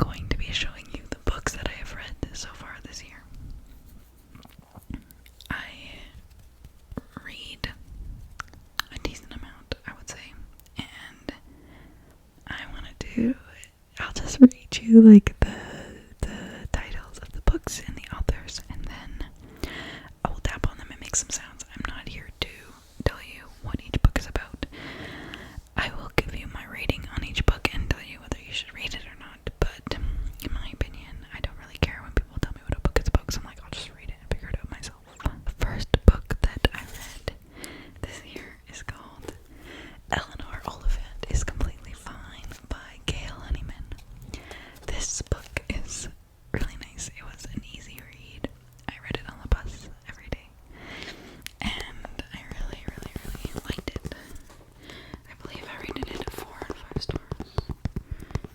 going to be showing you the books that I have read so far this year. I read a decent amount, I would say, and I'll just read you like the titles of the books and the authors, and then I will tap on them and make some sounds. I'm not here to tell you what each book is about. I will give you my rating on each book and tell you whether you should read it or not, but in my opinion, I don't really care when people tell me what a book is about, because I'm like, I'll just read it and figure it out myself. The first book that I read this year is called Eleanor Oliphant is Completely Fine by Gail Honeyman. This book is really nice. It was an easy read. I read it on the bus every day, and I really, really, really liked it. I believe I rated it 4 out of 5 stars.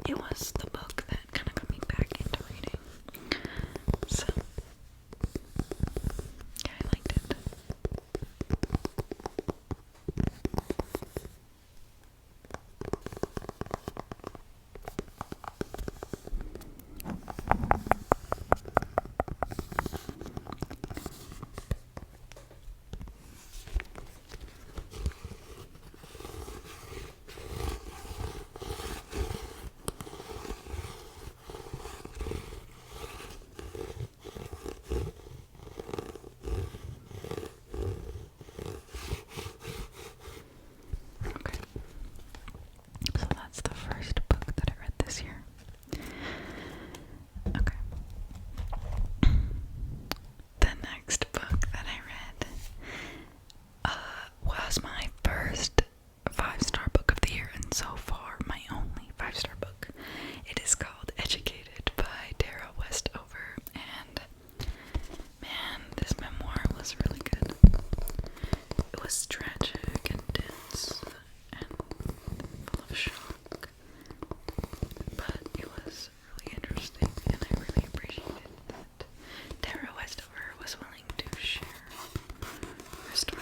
It was the book that kind of got me back into reading. So, yeah, I liked it. Okay. So that's the first book that I read this year. Okay. The next book that I read was my first 5-star book of the year, and so far my only 5-star book. It is called Educated by Tara Westover, and man, this memoir was really good. It was tragic and dense and full of shock, but it was really interesting, and I really appreciated that Tara Westover was willing to share her story.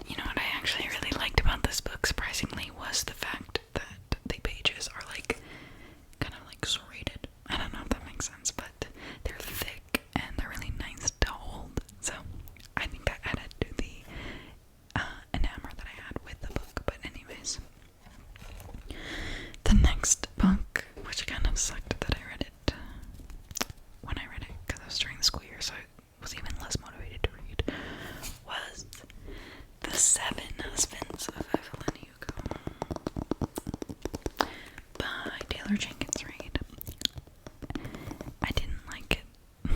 You know what I actually really liked about this book, surprisingly, was the fact that the pages are like kind of like serrated. I don't know if that makes sense, but they're thick and they're really nice to hold. So I think that added to the enamor that I had with the book. But anyways, the next book, which kind of sucked that I read it when I read it because I was during the school year, so I was even less motivated to read, was The 7 Husbands of Evelyn Hugo by Taylor Jenkins Reid. I didn't like it.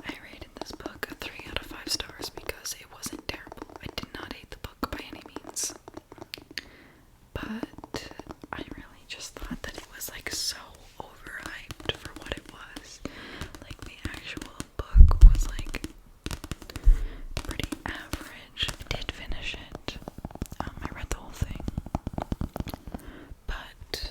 I rated this book a 3 out of 5 stars because it wasn't terrible. I did not hate the book by any means, but I really just thought that it was like so overhyped for what it was. Like the actual book was like pretty average. I did finish it. I read the whole thing, but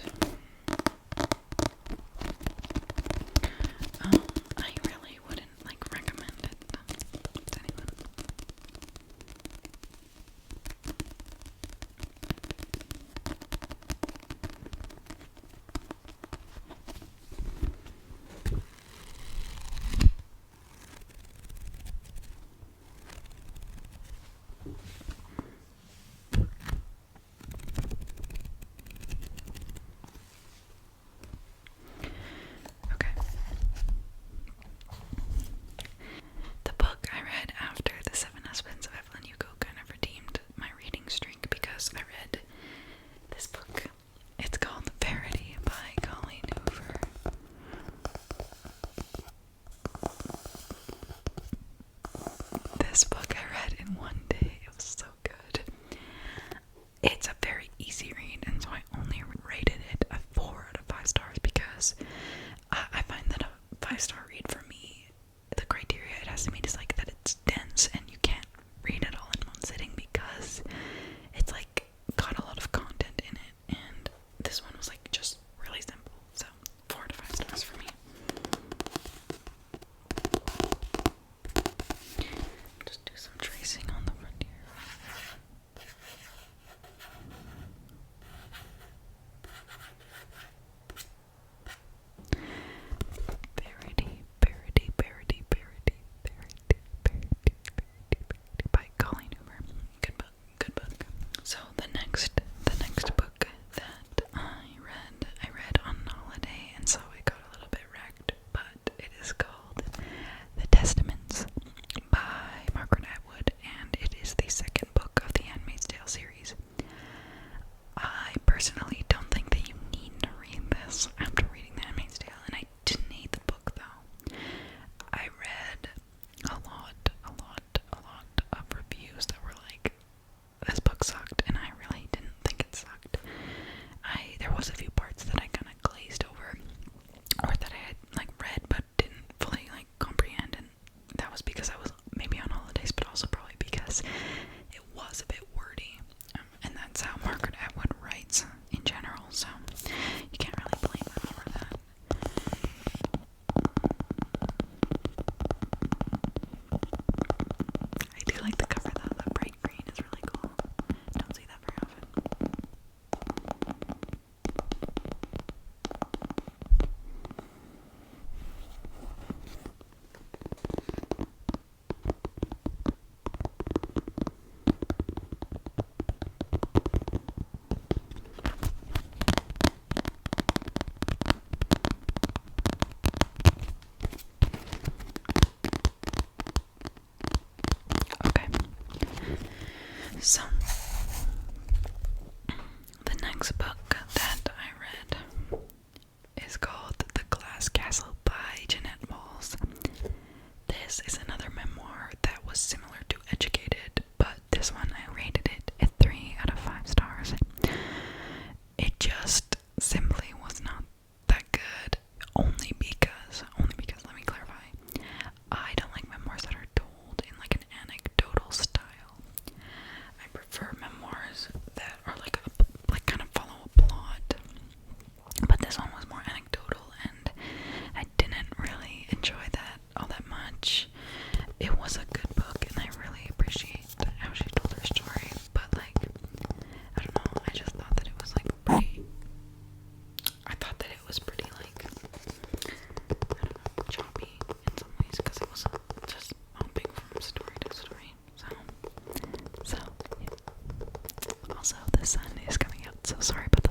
sun is coming out, so sorry about